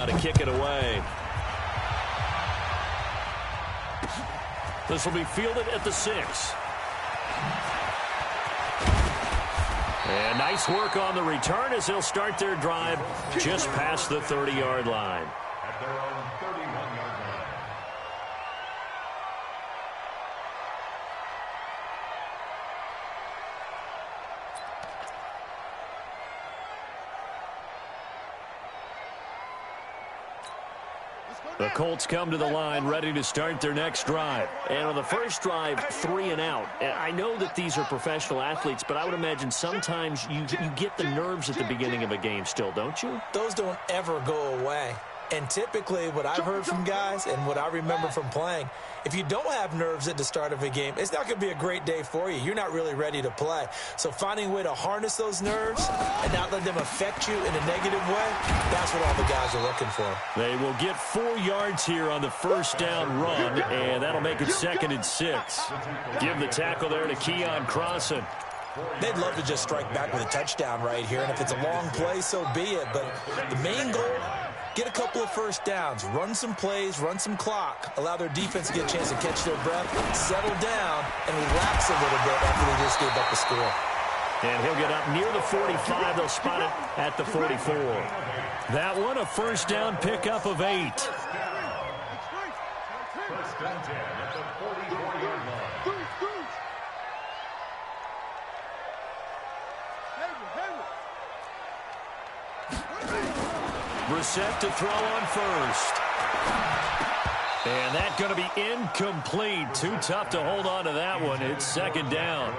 To kick it away. This will be fielded at the 6. And nice work on the return as they'll start their drive just past the 30-yard line. At their own 31-yard line. The Colts come to the line ready to start their next drive. And on the first drive, 3 and out. And I know that these are professional athletes, but I would imagine sometimes you get the nerves at the beginning of a game still, don't you? Those don't ever go away. And typically what I've heard from guys and what I remember from playing, if you don't have nerves at the start of a game, it's not going to be a great day for you. You're not really ready to play. So finding a way to harness those nerves and not let them affect you in a negative way, that's what all the guys are looking for. They will get 4 yards here on the first down run, and that'll make it 2nd and 6. Give the tackle there to Keon Crossan. They'd love to just strike back with a touchdown right here, and if it's a long play, so be it. But the main goal, get a couple of first downs, run some plays, run some clock, allow their defense to get a chance to catch their breath, settle down, and relax a little bit after they just gave up the score. And he'll get up near the 45. They'll spot it at the 44. That one, a first down pickup of 8. First and 10 at the 44-yard line. Brissett to throw on first. And that's going to be incomplete. Too tough to hold on to that one. It's 2nd down.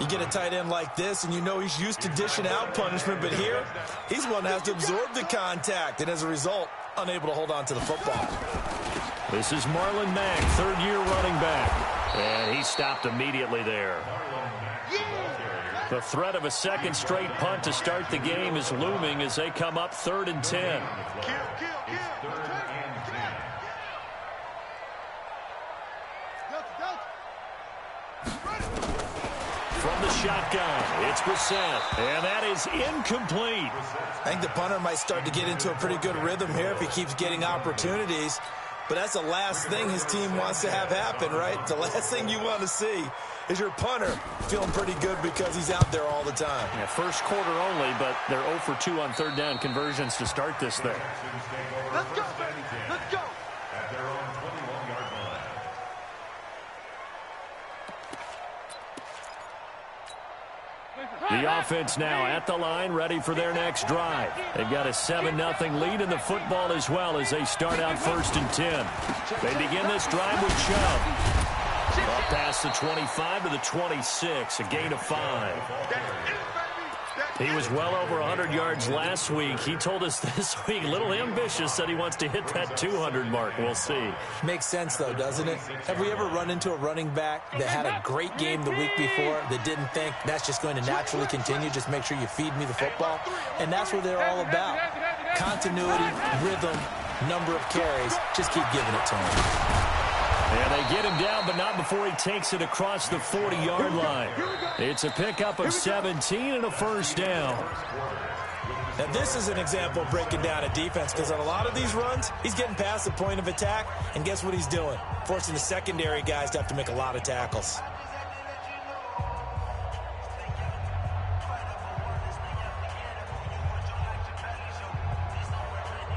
You get a tight end like this, and you know he's used to dishing out punishment, but here, he's one that has to absorb the contact, and as a result, unable to hold on to the football. This is Marlon Mack, 3rd-year running back. And he stopped immediately there. The threat of a second straight punt to start the game is looming as they come up 3rd and 10. From the shotgun, it's Brissett, and that is incomplete. I think the punter might start to get into a pretty good rhythm here if he keeps getting opportunities. But that's the last thing his team wants to have happen, right? The last thing you want to see is your punter feeling pretty good because he's out there all the time. Yeah, first quarter only, but they're 0 for 2 on 3rd down conversions to start this thing. Let's go, baby. Let's go. At their own 21-yard line. The offense now at the line, ready for their next drive. They've got a 7-0 lead in the football as well as they start out 1st and 10. They begin this drive with Chubb. Up past the 25 to the 26, a gain of 5. He was well over 100 yards last week. He told us this week, a little ambitious, said he wants to hit that 200 mark. We'll see. Makes sense, though, doesn't it? Have we ever run into a running back that had a great game the week before that didn't think that's just going to naturally continue, just make sure you feed me the football? And that's what they're all about. Continuity, rhythm, number of carries. Just keep giving it to him. And they get him down, but not before he takes it across the 40-yard line. It's a pickup of 17 and a first down. Now, this is an example of breaking down a defense because on a lot of these runs, he's getting past the point of attack, and guess what he's doing? Forcing the secondary guys to have to make a lot of tackles.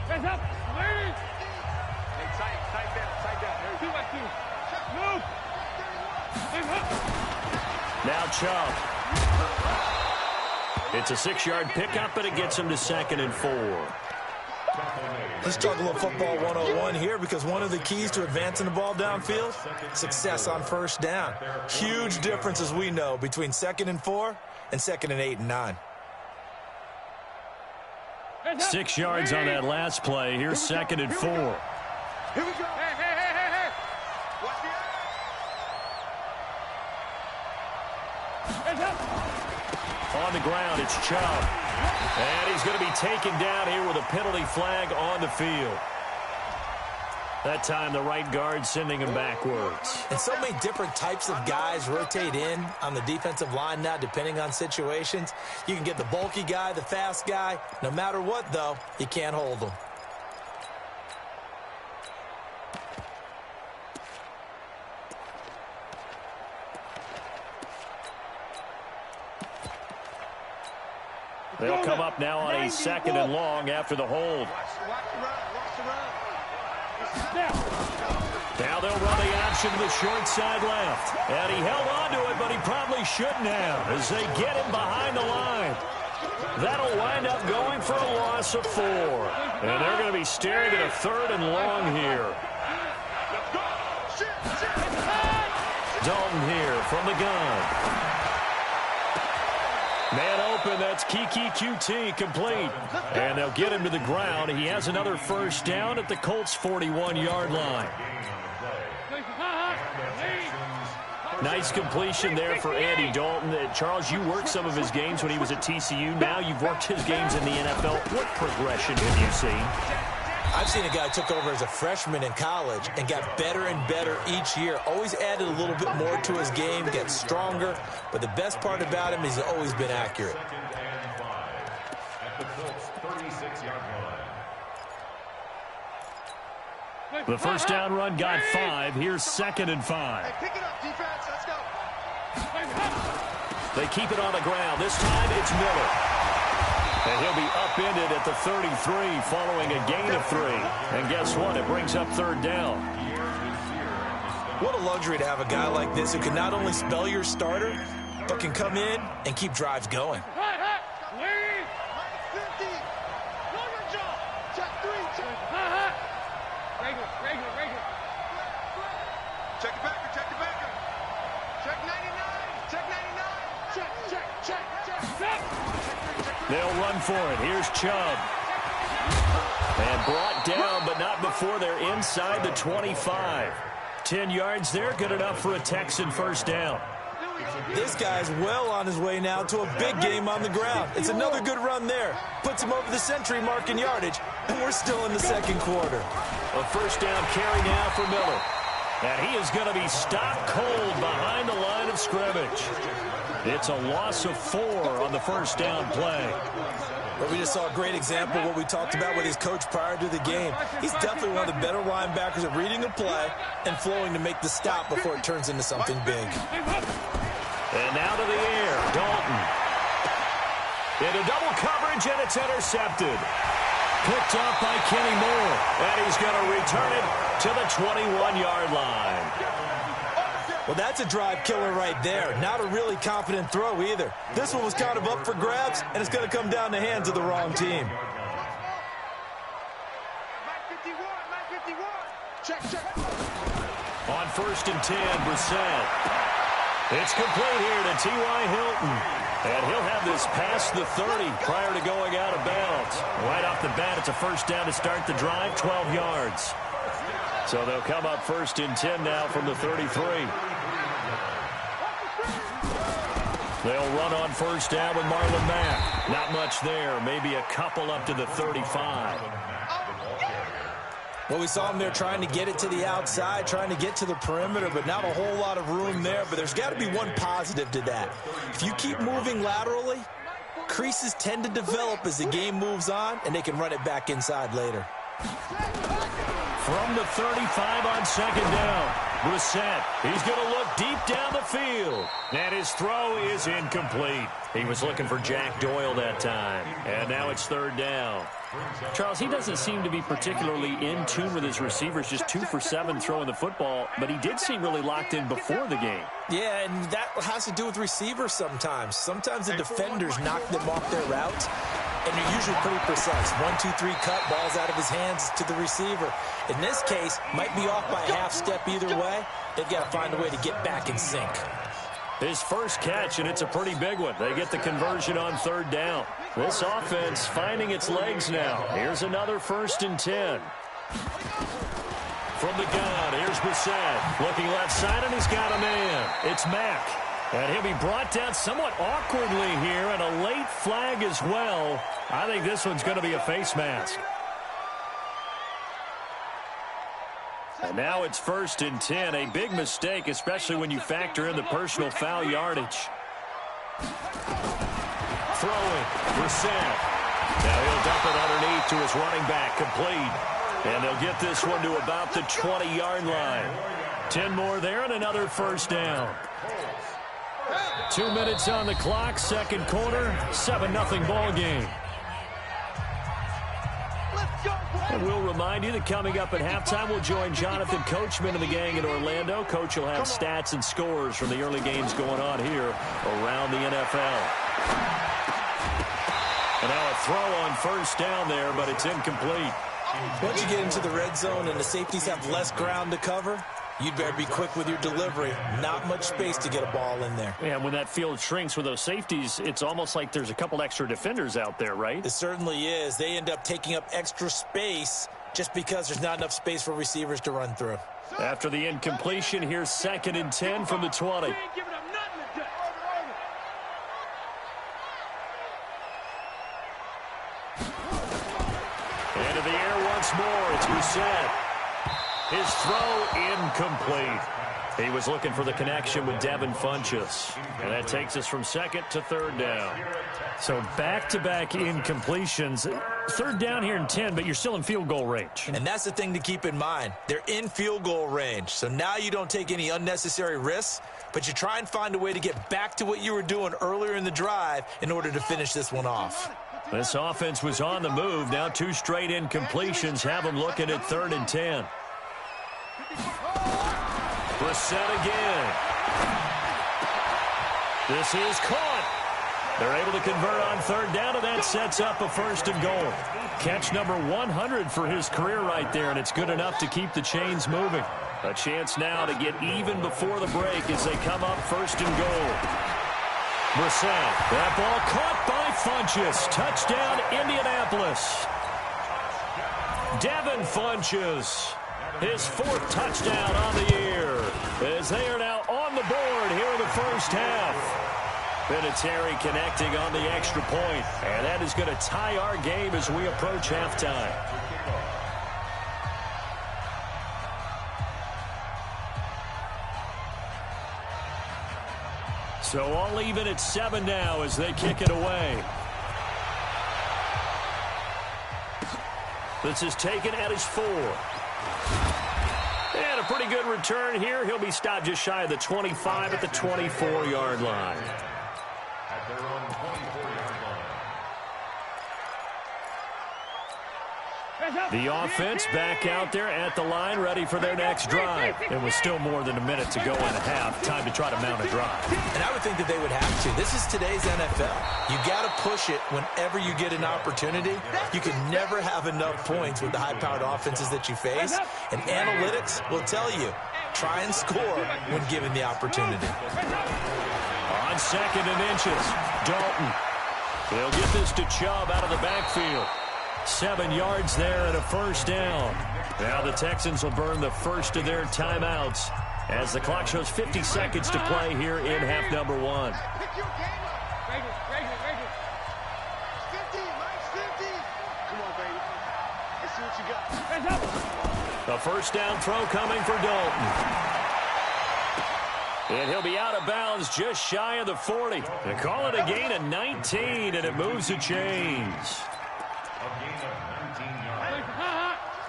Hands up. Ladies. Tight down. Move. Now Chubb. It's a 6-yard pickup, but it gets him to 2nd and 4. Let's talk a little football 101 here because one of the keys to advancing the ball downfield, success on first down. Huge difference, as we know, between 2nd and 4 and 2nd and 8 and 9. 6 yards on that last play. Here's 2nd and 4. Here we go. Hey. Watch the On the ground, it's Chubb. And he's going to be taken down here with a penalty flag on the field. That time, the right guard sending him backwards. And so many different types of guys rotate in on the defensive line now, depending on situations. You can get the bulky guy, the fast guy. No matter what, though, you can't hold them. They'll come up now on a 2nd and long after the hold. Now they'll run the option to the short side left. And he held on to it, but he probably shouldn't have as they get him behind the line. That'll wind up going for a loss of 4. And they're going to be staring at a 3rd and long here. Dalton here from the gun. Man open, that's Kiki QT complete. And they'll get him to the ground. He has another first down at the Colts' 41-yard line. Nice completion there for Andy Dalton. Charles, you worked some of his games when he was at TCU. Now you've worked his games in the NFL. What progression have you seen? I've seen a guy who took over as a freshman in college and got better and better each year. Always added a little bit more to his game, get stronger. But the best part about him is he's always been accurate. The first down run got 5. Here's 2nd and 5. Hey, pick it up, defense. Let's go. They keep it on the ground. This time it's Miller. And he'll be upended at the 33 following a gain of 3. And guess what? It brings up 3rd down. What a luxury to have a guy like this who can not only spell your starter, but can come in and keep drives going. Lead. 50. Know your job. Check 3. Check. Regular. Check the backer. Check the backer. Check 99. Check 99. Check. They'll run for it. Here's Chubb. And brought down, but not before they're inside the 25. 10 yards there, good enough for a Texan first down. This guy's well on his way now to a big game on the ground. It's another good run there. Puts him over the century mark in yardage, and we're still in the 2nd quarter. A first down carry now for Miller. And he is going to be stopped cold behind the line of scrimmage. It's a loss of 4 on the first down play. But we just saw a great example of what we talked about with his coach prior to the game. He's definitely one of the better linebackers at reading a play and flowing to make the stop before it turns into something big. And now to the air, Dalton. Into double coverage, and it's intercepted. Picked off by Kenny Moore, and he's going to return it to the 21-yard line. Well, that's a drive killer right there. Not a really confident throw either. This one was kind of up for grabs, and it's going to come down the hands of the wrong team. 951. Check. On 1st and 10, Brissett. It's complete here to T.Y. Hilton. And he'll have this past the 30 prior to going out of bounds. Right off the bat, it's a first down to start the drive, 12 yards. So they'll come up 1st and 10 now from the 33. They'll run on first down with Marlon Mack. Not much there, maybe a couple up to the 35. Well, we saw him there trying to get it to the outside, trying to get to the perimeter, but not a whole lot of room there. But there's got to be one positive to that. If you keep moving laterally, creases tend to develop as the game moves on, and they can run it back inside later. From the 35 on 2nd down, Brissett. He's going to look deep down the field. And his throw is incomplete. He was looking for Jack Doyle that time. And now it's 3rd down. Charles, he doesn't seem to be particularly in tune with his receivers, just 2 for 7 throwing the football, but he did seem really locked in before the game. Yeah, and that has to do with receivers sometimes. Sometimes the defenders knock them off their routes, and they're usually pretty precise. 1, 2, 3 cut, balls out of his hands to the receiver. In this case, might be off by a half step either way. They've got to find a way to get back in sync. His first catch, and it's a pretty big one. They get the conversion on 3rd down. This offense finding its legs now. Here's another 1st and 10. From the gun, here's Brissett. Looking left side, and he's got a man. It's Mack. And he'll be brought down somewhat awkwardly here, and a late flag as well. I think this one's going to be a face mask. And now it's 1st and 10. A big mistake, especially when you factor in the personal foul yardage. Throwing, Brissett. Now he'll dump it underneath to his running back, complete. And they'll get this one to about the 20-yard line. 10 more there and another first down. 2 minutes on the clock, second quarter, 7-0 ball game. And we'll remind you that coming up at halftime, we'll join Jonathan Coachman and the gang in Orlando. Coach will have stats and scores from the early games going on here around the NFL. And now a throw on first down there, but it's incomplete. Once you get into the red zone and the safeties have less ground to cover, you'd better be quick with your delivery. Not much space to get a ball in there. Yeah, when that field shrinks with those safeties, it's almost like there's a couple extra defenders out there, right? It certainly is. They end up taking up extra space just because there's not enough space for receivers to run through. After the incompletion, here's 2nd and 10 from the 20. Into the air once more. It's Brissett. His throw incomplete. He was looking for the connection with Devin Funchess. And that takes us from 2nd to 3rd down. So back-to-back incompletions. 3rd down here in 10, but you're still in field goal range. And that's the thing to keep in mind. They're in field goal range. So now you don't take any unnecessary risks, but you try and find a way to get back to what you were doing earlier in the drive in order to finish this one off. This offense was on the move. Now 2 straight incompletions have them looking at 3rd and 10. Brissett again. This is caught. They're able to convert on 3rd down, and that sets up a 1st and goal. Catch number 100 for his career right there, and it's good enough to keep the chains moving. A chance now to get even before the break as they come up 1st and goal. Brissett, that ball caught by Funchess. Touchdown, Indianapolis. Devin Funchess, his 4th touchdown on the year, as they are now on the board here in the first half. Vinatieri connecting on the extra point, and that is going to tie our game as we approach halftime. So all even at 7 now as they kick it away. This is taken at his 4. And a pretty good return here. He'll be stopped just shy of the 25 at the 24-yard line. At their own 24-yard line. The offense back out there at the line, ready for their next drive. It was still more than a minute to go in a half. Time to try to mount a drive. And I would think that they would have to. This is today's NFL. You got to push it whenever you get an opportunity. You can never have enough points with the high-powered offenses that you face. And analytics will tell you, try and score when given the opportunity. On 2nd and inches, Dalton. They'll get this to Chubb out of the backfield. 7 yards there and a 1st down. Now the Texans will burn the first of their timeouts as the clock shows 50 seconds to play here in half number 1. A 1st down throw coming for Dalton. And he'll be out of bounds just shy of the 40. They call it a gain of 19, and it moves the chains.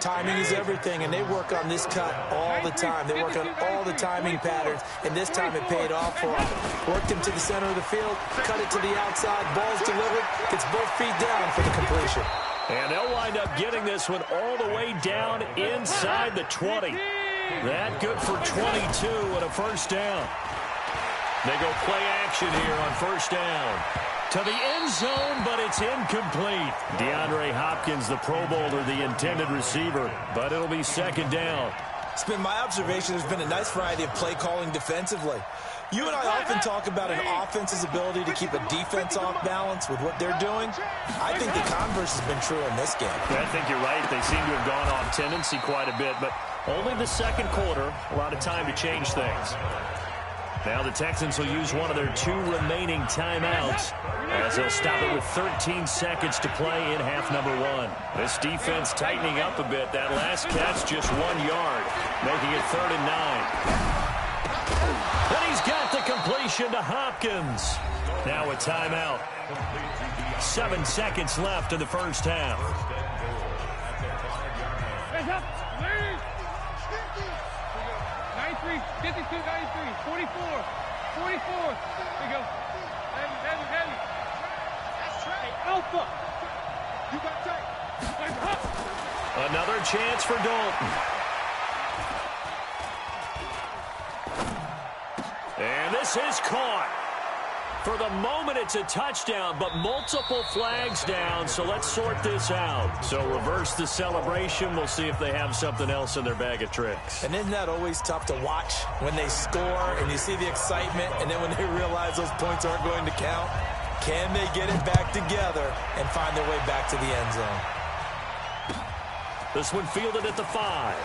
Timing is everything, and they work on this cut all the time. They work on all the timing patterns, and this time it paid off for them. Worked him to the center of the field, cut it to the outside, ball's delivered, gets both feet down for the completion. And they'll wind up getting this one all the way down inside the 20. That good for 22 and a 1st down. They go play action here on 1st down. To the end zone, but it's incomplete. DeAndre Hopkins, the Pro Bowler, the intended receiver, but it'll be 2nd down. It's been my observation there's been a nice variety of play calling defensively. You and I often talk about an offense's ability to keep a defense off balance with what they're doing. I think the converse has been true in this game. I think you're right. They seem to have gone off tendency quite a bit, but only the 2nd quarter, a lot of time to change things. Now the Texans will use one of their 2 remaining timeouts as they'll stop it with 13 seconds to play in half number 1. This defense tightening up a bit. That last catch just 1 yard, making it 3rd and 9. And he's got the completion to Hopkins. Now a timeout. 7 seconds left in the first half. 93, 52, 93, 44. 44. Here we go. Heavy, heavy, heavy. That's right. Alpha. You got tight. Another chance for Dalton. And this is caught. For the moment, it's a touchdown, but multiple flags down, so let's sort this out. So reverse the celebration. We'll see if they have something else in their bag of tricks. And isn't that always tough to watch when they score and you see the excitement, and then when they realize those points aren't going to count? Can they get it back together and find their way back to the end zone? This one fielded at the 5.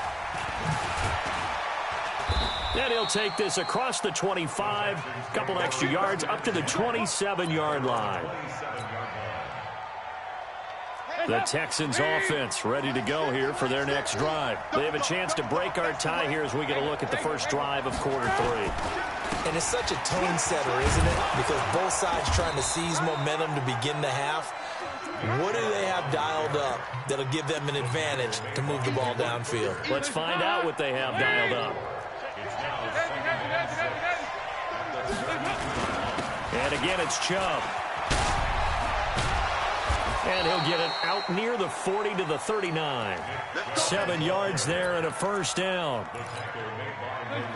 And he'll take this across the 25, a couple extra yards, up to the 27-yard line. The Texans offense ready to go here for their next drive. They have a chance to break our tie here as we get a look at the first drive of quarter 3. And it's such a tone setter, isn't it? Because both sides trying to seize momentum to begin the half. What do they have dialed up that'll give them an advantage to move the ball downfield? Let's find out what they have dialed up. And again, it's Chubb. And he'll get it out near the 40 to the 39. 7 yards there and a first down.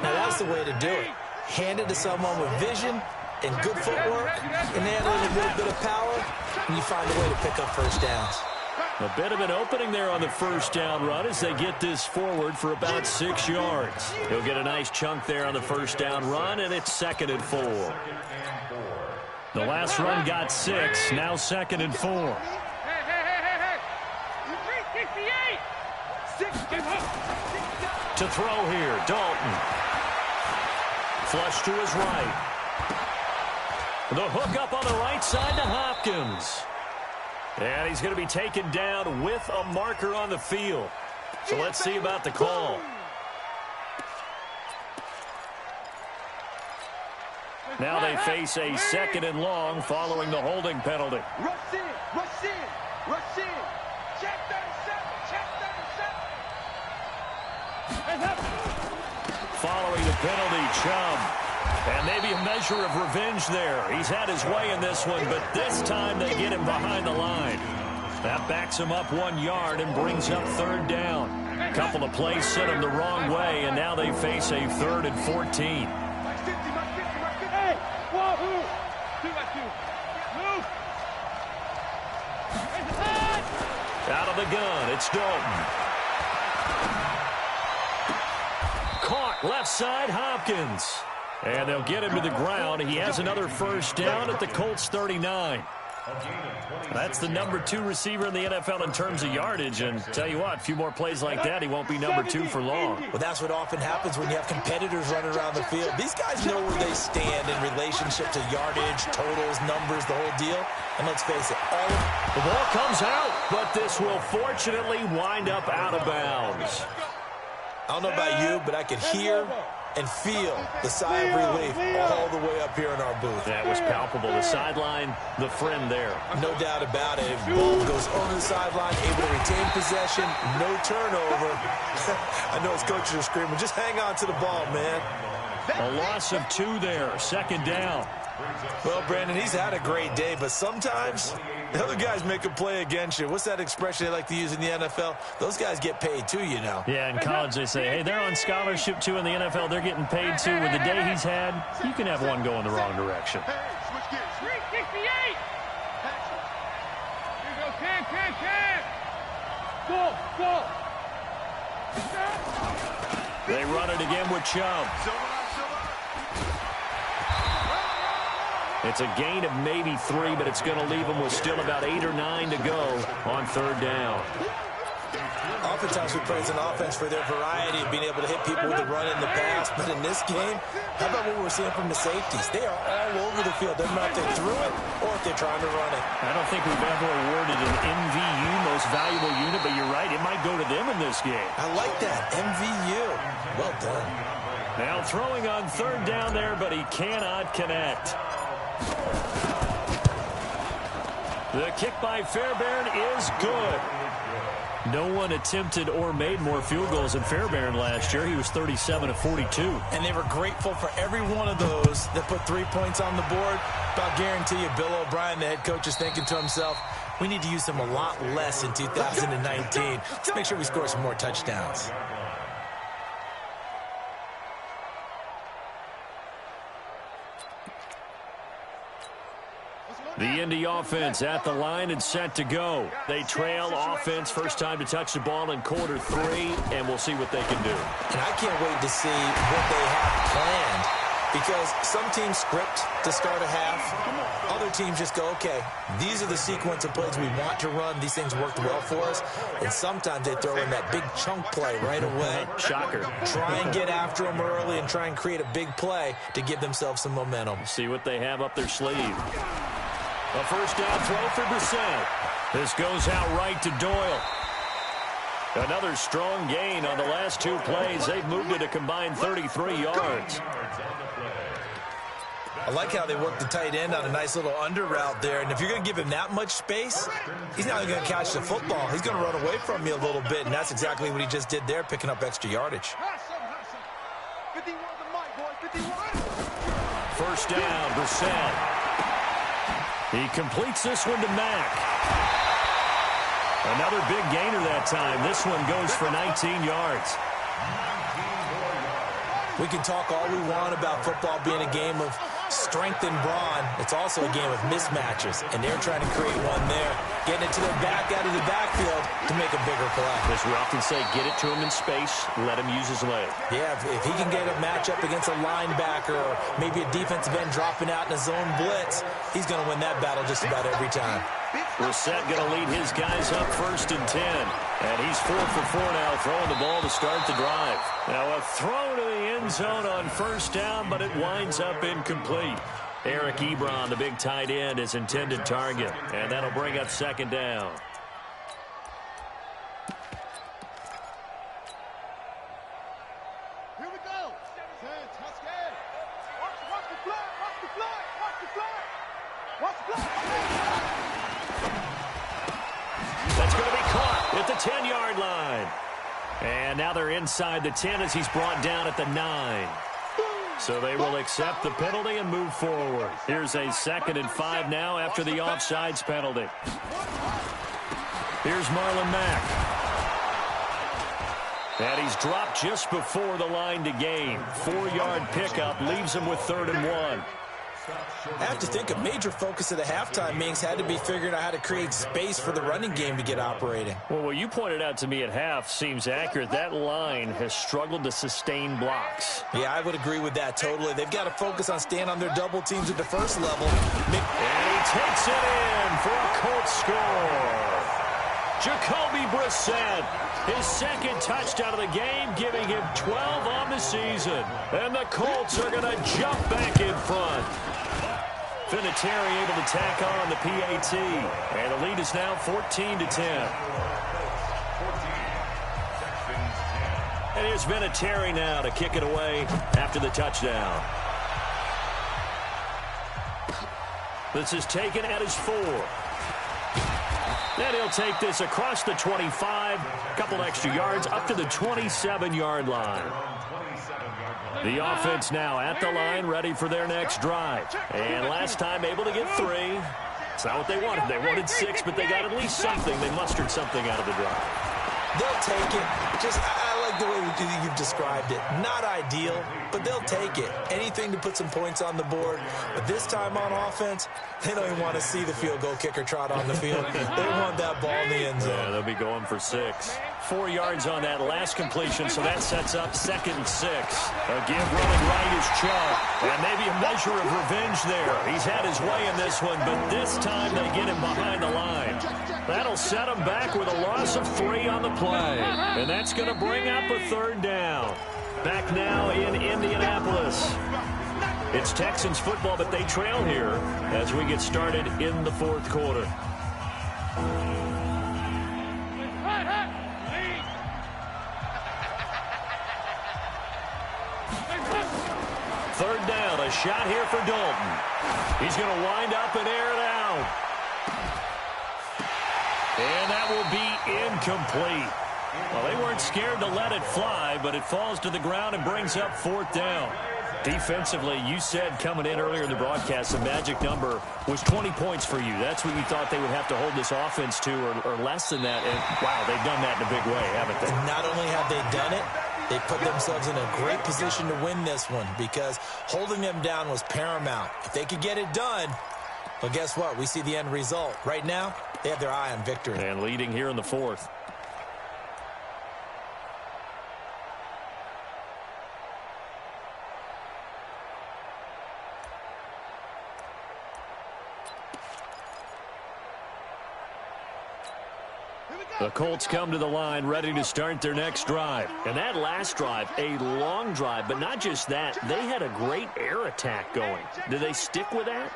Now, that's the way to do it. Hand it to someone with vision and good footwork, and add a little bit of power, and you find a way to pick up first downs. A bit of an opening there on the first down run as they get this forward for about 6 yards. He'll get a nice chunk there on the first down run, and it's 2nd and 4. The last run got 6, now 2nd and 4. To throw here, Dalton. Flush to his right. The hook up on the right side to Hopkins. And he's going to be taken down with a marker on the field. So let's see about the call. Now they face a 2nd and long following the holding penalty. Rush in, rush in, rush in. Check 37, check 37. Following the penalty, Chubb. And maybe a measure of revenge there. He's had his way in this one, but this time they get him behind the line. That backs him up 1 yard and brings up 3rd down. A couple of plays sent him the wrong way, and now they face a 3rd and 14. Hey, wahoo! 2x2. Move! Out of the gun, it's Dalton. Caught left side, Hopkins. And they'll get him to the ground. He has another first down at the Colts 39. That's the number 2 receiver in the NFL in terms of yardage. And tell you what, a few more plays like that, he won't be number 2 for long. Well, that's what often happens when you have competitors running around the field. These guys know where they stand in relationship to yardage, totals, numbers, the whole deal. And let's face it, all of the ball comes out, but this will fortunately wind up out of bounds. I don't know about you, but I could hear and feel the sigh of relief all the way up here in our booth. That was palpable. The sideline, the friend there. No doubt about it. Ball goes over the sideline, able to retain possession, no turnover. I know his coaches are screaming, just hang on to the ball, man. A loss of 2 there, 2nd down. Well, Brandon, he's had a great day, but sometimes the other guys make a play against you. What's that expression they like to use in the NFL? Those guys get paid too, you know. Yeah, in college they say, hey, they're on scholarship too. In the NFL, they're getting paid too. With the day he's had, you can have one go in the wrong direction. Hey, switch gears. 368. Here we go, 10. Go. They run it again with Chubb. It's a gain of maybe 3, but it's going to leave them with still about 8 or 9 to go on 3rd down. Oftentimes we praise an offense for their variety of being able to hit people with the run in the pass, but in this game, how about what we're seeing from the safeties? They are all over the field. Doesn't matter if they threw it or if they're trying to run it. I don't think we've ever awarded an MVU, most valuable unit, but you're right, it might go to them in this game. I like that, MVU. Well done. Now throwing on 3rd down there, but he cannot connect. The kick by Fairbairn is good. No one attempted or made more field goals than Fairbairn last year. He was 37 of 42. And they were grateful for every one of those that put 3 points on the board. But I'll guarantee you, Bill O'Brien, the head coach, is thinking to himself, we need to use them a lot less in 2019. Let's make sure we score some more touchdowns. The Indy offense at the line and set to go. They trail offense, first time to touch the ball in quarter 3, and we'll see what they can do. And I can't wait to see what they have planned, because some teams script to start a half. Other teams just go, okay, these are the sequence of plays we want to run. These things worked well for us. And sometimes they throw in that big chunk play right away. Shocker. Try and get after them early and try and create a big play to give themselves some momentum. See what they have up their sleeve. A first down throw for Brissett. This goes out right to Doyle. Another strong gain on the last 2 plays. They've moved it a combined 33 yards. I like how they work the tight end on a nice little under route there. And if you're going to give him that much space, he's not going to catch the football. He's going to run away from you a little bit, and that's exactly what he just did there, picking up extra yardage. First down, Brissett. He completes this one to Mack. Another big gainer that time. This one goes for 19 yards. We can talk all we want about football being a game of strength and brawn. It's also a game of mismatches, and they're trying to create one there, getting it to their back out of the backfield to make a bigger play. As we often say, get it to him in space, let him use his leg. Yeah, if he can get a matchup against a linebacker or maybe a defensive end dropping out in a zone blitz, he's going to win that battle just about every time. Brissett going to lead his guys up first and 10. And he's 4 for 4 now, throwing the ball to start the drive. Now a throw to the end zone on first down, but it winds up incomplete. Eric Ebron, the big tight end, is intended target. And that'll bring up second down. Here we go. Tuscan. Watch the flag. Watch the flag. Watch the flag. Watch the flag. That's going to be caught at the 10-yard line. And now they're inside the 10 as he's brought down at the 9. So they will accept the penalty and move forward. Here's a 2nd and 5 now after the offsides penalty. Here's Marlon Mack. And he's dropped just before the line to gain. 4-yard pickup leaves him with 3rd and 1. I have to think a major focus of the halftime meetings had to be figuring out how to create space for the running game to get operating. Well, what you pointed out to me at half seems accurate. That line has struggled to sustain blocks. Yeah, I would agree with that totally. They've got to focus on staying on their double teams at the first level. And he takes it in for a Colts score. Jacoby Brissett, his 2nd touchdown of the game, giving him 12 on the season. And the Colts are going to jump back in front. Vinatieri able to tack on the PAT. And the lead is now 14-10. And here's Vinatieri now to kick it away after the touchdown. This is taken at his 4. And he'll take this across the 25, a couple extra yards, up to the 27-yard line. The offense now at the line, ready for their next drive. And last time able to get 3. It's not what they wanted. They wanted 6, but they got at least something. They mustered something out of the drive. They'll take it. I like the way you've described it. Not ideal, but they'll take it. Anything to put some points on the board. But this time on offense, they don't even want to see the field goal kicker trot on the field. They want that ball in the end zone. Yeah, they'll be going for 6. 4 yards on that last completion, so that sets up 2nd and 6. A give running right is Chubb. And maybe a measure of revenge there. He's had his way in this one, but this time they get him behind the line. That'll set him back with a loss of 3 on the play. And that's going to bring up a 3rd down. Back now in Indianapolis. It's Texans football, but they trail here as we get started in the 4th quarter. Third down, a shot here for Dalton. He's going to wind up and air it out. And that will be incomplete. Well, they weren't scared to let it fly, but it falls to the ground and brings up 4th down. Defensively, you said coming in earlier in the broadcast, the magic number was 20 points for you. That's what you thought they would have to hold this offense to, or less than that. And, wow, they've done that in a big way, haven't they? And not only have they done it, they put themselves in a great position to win this one because holding them down was paramount. If they could get it done, well, guess what? We see the end result. Right now, they have their eye on victory. And leading here in the 4th. The Colts come to the line ready to start their next drive. And that last drive, a long drive, but not just that. They had a great air attack going. Do they stick with that?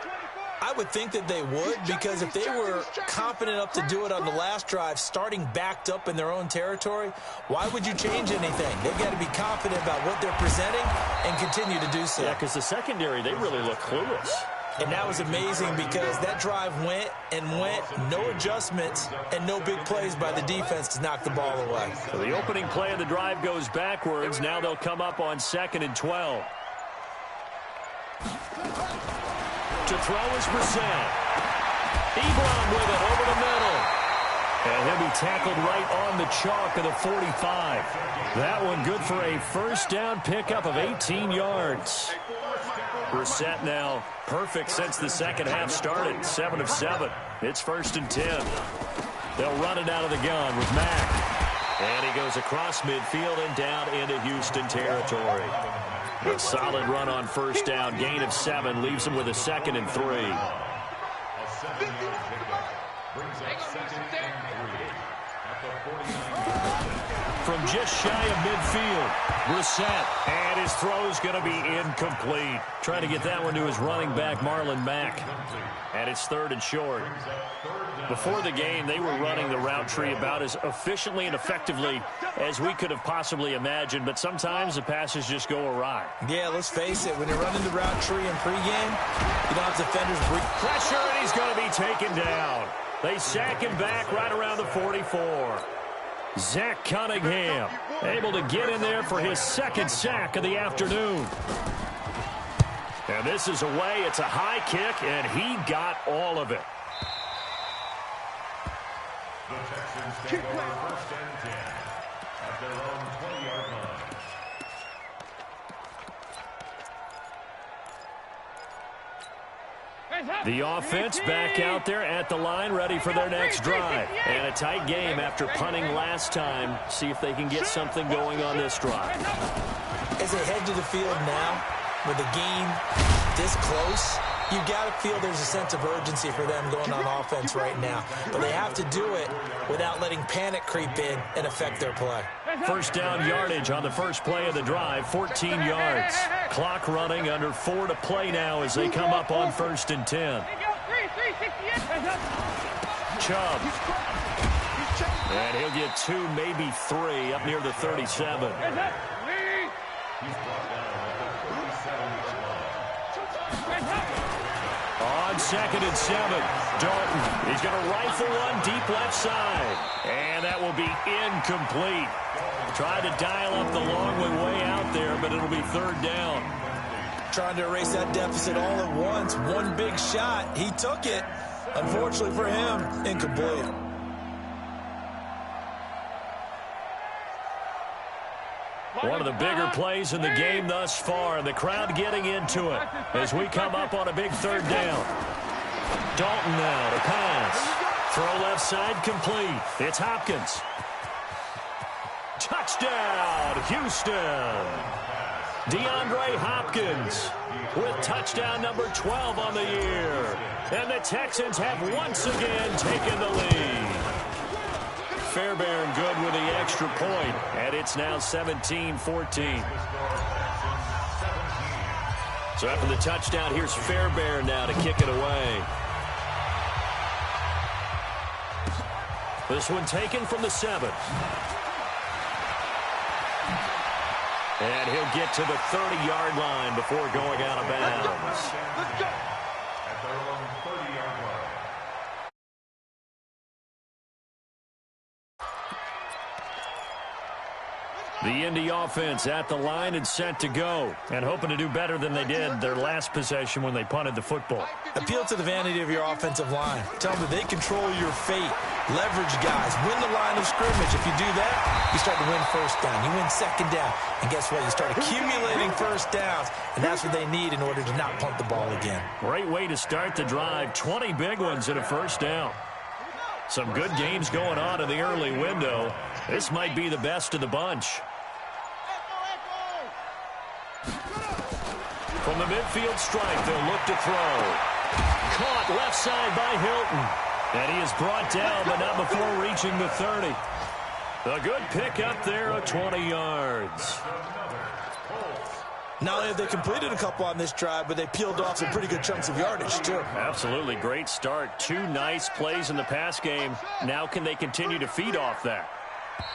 I would think that they would, because if they were confident enough to do it on the last drive, starting backed up in their own territory, why would you change anything? They've got to be confident about what they're presenting and continue to do so. Yeah, because the secondary, they really look clueless. And that was amazing because that drive went and went, no adjustments, and no big plays by the defense to knock the ball away. So the opening play of the drive goes backwards. Now they'll come up on 2nd and 12. To throw is Brissett. Ebron with it over the middle. And he'll be tackled right on the chalk of the 45. That one good for a first down pickup of 18 yards. Brissett now perfect since the second half started. 7 of 7. It's 1st and 10. They'll run it out of the gun with Mack. And he goes across midfield and down into Houston territory. A solid run on first down. Gain of 7 leaves him with a 2nd and 3. A 7-yard pickup brings up 2nd and 3 at the 49. From just shy of midfield, Brissett, and his throw's going to be incomplete. Trying to get that one to his running back, Marlon Mack. And it's 3rd and short. Before the game, they were running the route tree about as efficiently and effectively as we could have possibly imagined, but sometimes the passes just go awry. Yeah, let's face it, when you're running the route tree in pregame, you don't have defenders breathe. Pressure, and he's going to be taken down. They sack him back right around the 44. Zach Cunningham able to get in there for his 2nd sack of the afternoon. And this is away. It's a high kick, and he got all of it. The Texans take over 1st and 10 at their own 20-yard line. The offense back out there at the line, ready for their next drive. And a tight game after punting last time. See if they can get something going on this drive. As they head to the field now, with the game this close, you got to feel there's a sense of urgency for them going on offense right now. But they have to do it without letting panic creep in and affect their play. First down yardage on the first play of the drive, 14 yards. Clock running, under 4 to play now as they come up on 1st and 10. Chubb. And he'll get 2, maybe 3 up near the 37. On 2nd and 7, Dalton. He's going to rifle one deep left side. And that will be incomplete. Tried to dial up the long way out there, but it'll be 3rd down. Trying to erase that deficit all at once. One big shot. He took it. Unfortunately for him, incomplete. One of the bigger plays in the game thus far, and the crowd getting into it as we come up on a big 3rd down. Dalton now to pass. Throw left side complete. It's Hopkins. Touchdown, Houston. DeAndre Hopkins with touchdown number 12 on the year. And the Texans have once again taken the lead. Fairbairn good with the extra point, and it's now 17-14. So after the touchdown, here's Fairbairn now to kick it away. This one taken from the 7. And he'll get to the 30-yard line before going out of bounds. At their own 30-yard line. The Indy offense at the line and set to go, and hoping to do better than they did their last possession when they punted the football. Appeal to the vanity of your offensive line. Tell them that they control your fate. Leverage guys. Win the line of scrimmage. If you do that, you start to win first down. You win second down. And guess what? You start accumulating first downs, and that's what they need in order to not punt the ball again. Great way to start the drive. 20 big ones and a first down. Some good games going on in the early window. This might be the best of the bunch. From the midfield stripe, they'll look to throw. Caught left side by Hilton. And he is brought down, but not before reaching the 30. A good pickup there of 20 yards. Not only have they completed a couple on this drive, but they peeled off some pretty good chunks of yardage, too. Absolutely. Great start. 2 nice plays in the pass game. Now can they continue to feed off that?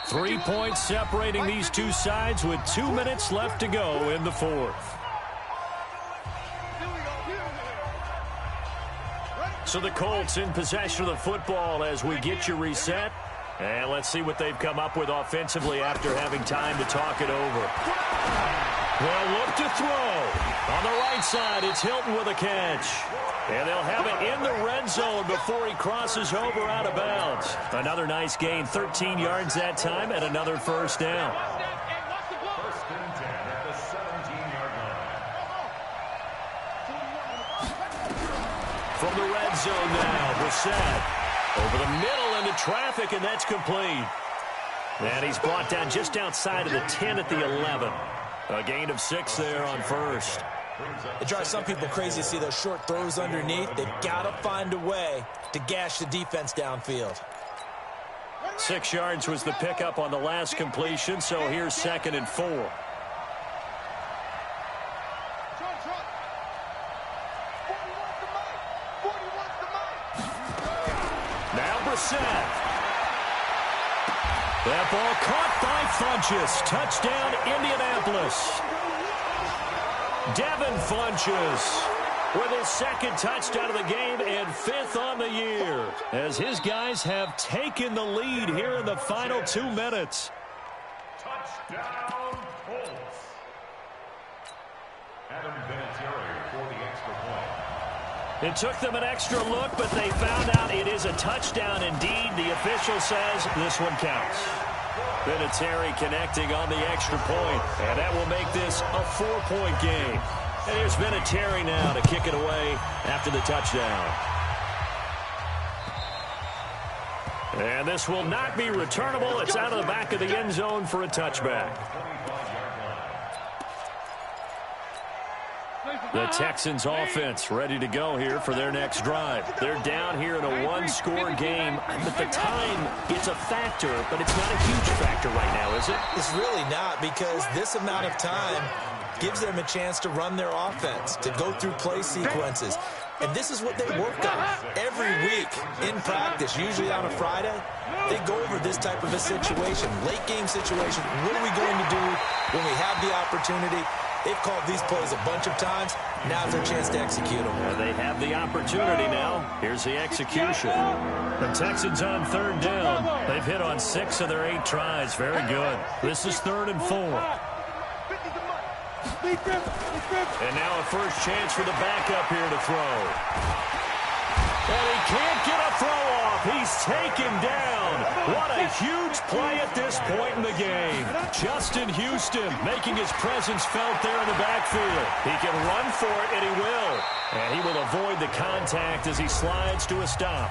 3 points separating these two sides with 2 minutes left to go in the fourth. So the Colts in possession of the football as we get you reset. And let's see what they've come up with offensively after having time to talk it over. They'll look to throw. On the right side, it's Hilton with a catch. And they'll have it in the red zone before he crosses over out of bounds. Another nice gain, 13 yards that time, and another first down. First and 10 at the 17-yard line. From the red zone now, Brissett. Over the middle into traffic, and that's complete. And he's brought down just outside of the 10 at the 11. A gain of 6 there on first. It drives some people crazy to see those short throws underneath. They've got to find a way to gash the defense downfield. 6 yards was the pickup on the last completion, so here's 2nd and 4. Now Brissett. That ball caught by Funchess. Touchdown, Indianapolis. Devin Funchess with his 2nd touchdown of the game and 5th on the year, as his guys have taken the lead here in the final 2 minutes. Touchdown, Colts. Adam Vinatieri for the extra point. It took them an extra look, but they found out it is a touchdown indeed. The official says this one counts. Vinatieri connecting on the extra point, and that will make this a 4-point game. And here's Vinatieri now to kick it away after the touchdown. And this will not be returnable. It's out of the back of the end zone for a touchback. The Texans offense ready to go here for their next drive. They're down here in a 1-score game, but the time, it's a factor, but it's not a huge factor right now, is it? It's really not, because this amount of time gives them a chance to run their offense, to go through play sequences. And this is what they work on every week in practice, usually on a Friday. They go over this type of a situation, late game situation. What are we going to do when we have the opportunity? They've called these plays a bunch of times. Now's their chance to execute them. And they have the opportunity now. Here's the execution. The Texans on 3rd down. They've hit on 6 of their 8 tries. Very good. This is 3rd and 4. And now a first chance for the backup here to throw. And he can't get a throw off. He's taken down. What a huge play at this point in the game. Justin Houston making his presence felt there in the backfield. He can run for it, and he will. And he will avoid the contact as he slides to a stop.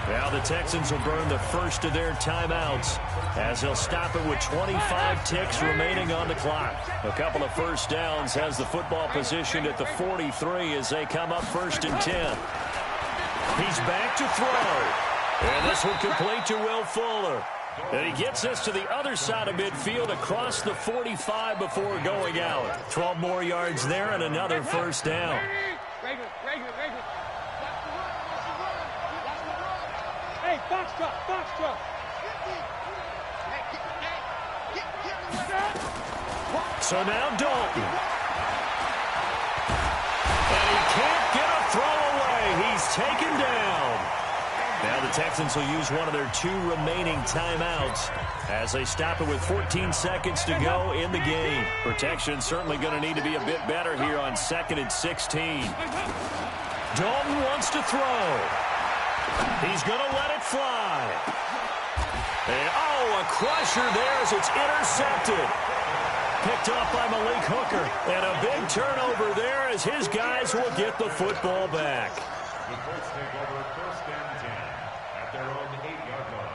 Now the Texans will burn the first of their timeouts as they'll stop it with 25 ticks remaining on the clock. A couple of first downs has the football positioned at the 43 as they come up 1st and 10. He's back to throw. And this one complete to Will Fuller. And he gets this to the other side of midfield across the 45 before going out. 12 more yards there and another first down. Hey, box drop. So now Dalton. And he can't get a throw away. He's taken down. Now the Texans will use one of their 2 remaining timeouts as they stop it with 14 seconds to go in the game. Protection certainly going to need to be a bit better here on 2nd and 16. Dalton wants to throw. He's going to let it fly. And, a crusher there as it's intercepted. Picked off by Malik Hooker. And a big turnover there as his guys will get the football back. The Colts take over 1st and 10 at their own 8-yard line.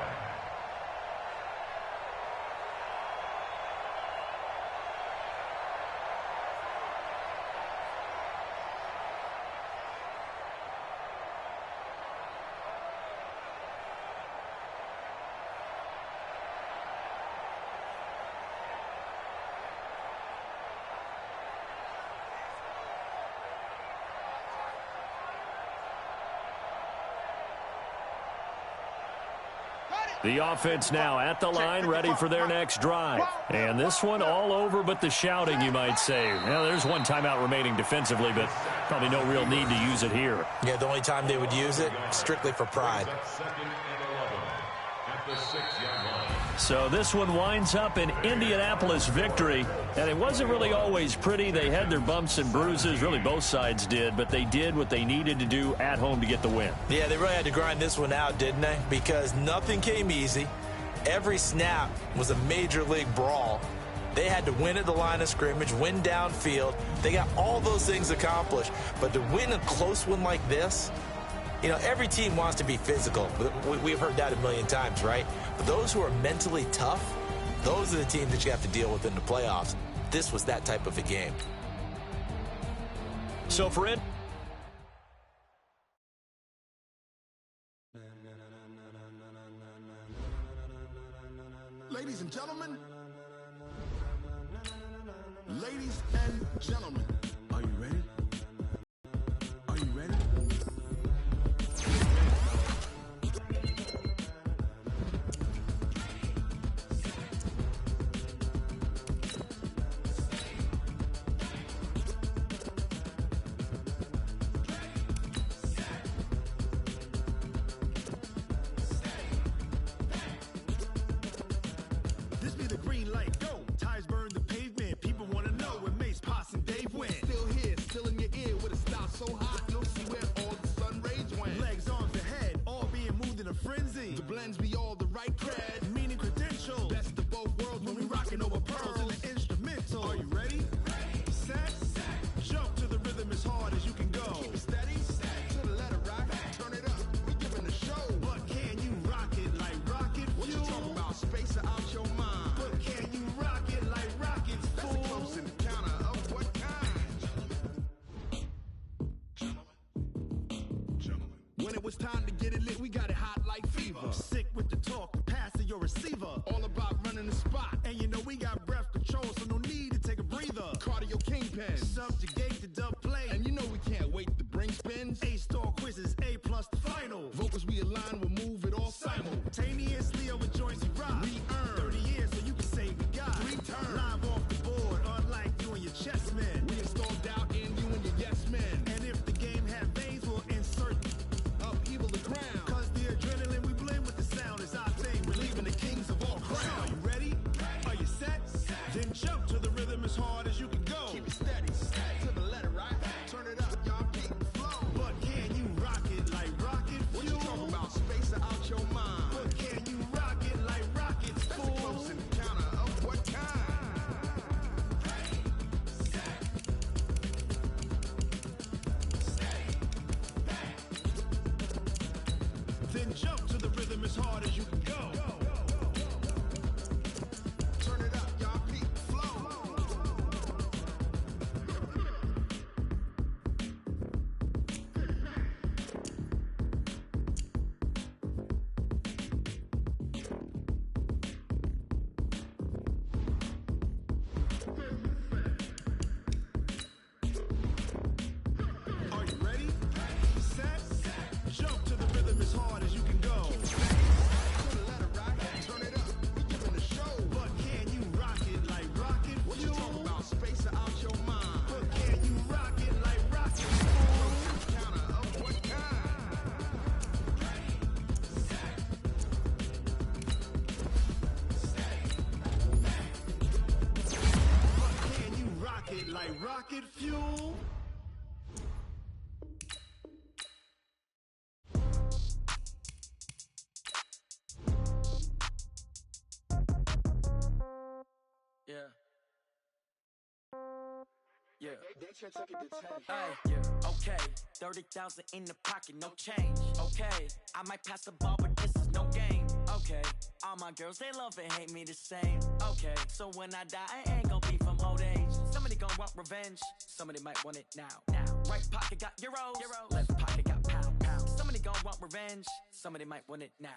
The offense now at the line, ready for their next drive. And this one all over but the shouting, you might say. Well, there's one timeout remaining defensively, but probably no real need to use it here. Yeah, the only time they would use it, strictly for pride. 2nd and 11 at the 6-yard line. So this one winds up an Indianapolis victory, and it wasn't really always pretty. They had their bumps and bruises, really both sides did, but they did what they needed to do at home to get the win. Yeah, they really had to grind this one out, didn't they? Because nothing came easy. Every snap was a major league brawl. They had to win at the line of scrimmage, win downfield. They got all those things accomplished. But to win a close one like this, you know, every team wants to be physical. We've heard that a million times, right? But those who are mentally tough, those are the teams that you have to deal with in the playoffs. This was that type of a game. So for it, ladies and gentlemen, are you ready? Are you ready? This be the green light, go. Tires burn the pavement. People want to know where Mace, Poss, and Dave went. Still here, still in your ear with a style so hot, you'll see where all the sun rays went. Legs, arms, and head, all being moved in a frenzy. The blends be all the right cred, meaning credentials. Best of both worlds when we rockin' over pearls in the instrumental. Are you ready? Set, jump to the rhythm as hard as you can go. Keep it steady, to the letter rock, turn it up, we giving the show. But can you rock it like rocket fuel? What you talking about, space or out your mind? But can you rock it like rockets, fool? That's a close encounter of what kind? Gentlemen. When it was time to get it lit, we got it hot like fever. Sick with the talk, the pass to your receiver. All about running the spot. And you know we got breath control, so no need to take a breather. Cardio kingpin, subjugate the dub play. And you know we can't wait to bring spins. A-star quizzes, A+ the final. Vocals we align, we'll move it all simultaneously over joints we rock. We earn 30 years, so you can say we got 3 turns. Live off the board, unlike you and your chess men. We install doubt in you and your yes men. And if the game had veins, we'll insert upheaval the ground. Cause the adrenaline we blend with the sound is our thing. We're leaving the kings of all crowns. Are you ready? Are you set? Then jump to the rhythm as hard as you can go. Keep it steady, to the letter right. Turn it up, y'all keep the flow. But can you rock it like rocket fuel? What you talking about, space or out your mind? But can you rock it like rockets, fool? That's a close encounter of what kind? Then jump to the rhythm as hard as you can go. Turn it up, y'all keep the flow. Are you ready? Set, jump to the rhythm as hard as you can go. like rocket fuel. Yeah. Yeah. Hey, yeah. Okay. 30,000 in the pocket, no change. Okay. I might pass the ball, but this is no game. Okay. All my girls, they love and hate me the same. Okay. So when I die, I ain't gon' be from old age. Somebody gon' want revenge. Somebody might want it now. Right pocket got euros. Left pocket got pound. Somebody gon' want revenge. Somebody might want it now.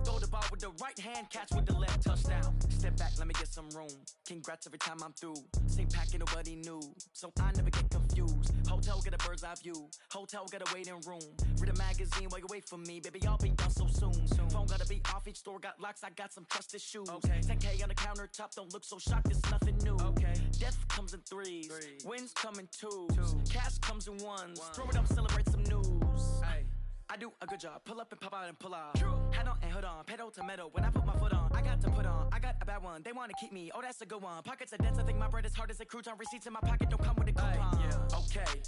Throw the ball with the right hand, catch with the left, touchdown. Step back, let me get some room. Congrats every time I'm through. Same packet, nobody knew. So I never get confused. Hotel get a bird's eye view. Hotel get a waiting room. Read a magazine while you wait for me. Baby, I'll be done so soon. Phone gotta be off, each store got locks. I got some trusted shoes. 10K on the countertop, don't look so shocked, it's nothing new. Death comes in threes. Wins come in twos. Cash comes in ones. Throw it up, celebrate some news. I do a good job. Pull up and pop out and pull out. Head on and hood on. Pedal to metal. When I put my foot on, I got to put on. I got a bad one. They want to keep me. Oh, that's a good one. Pockets are dense. I think my bread is hard as a crouton. Receipts in my pocket don't come with a coupon. Okay.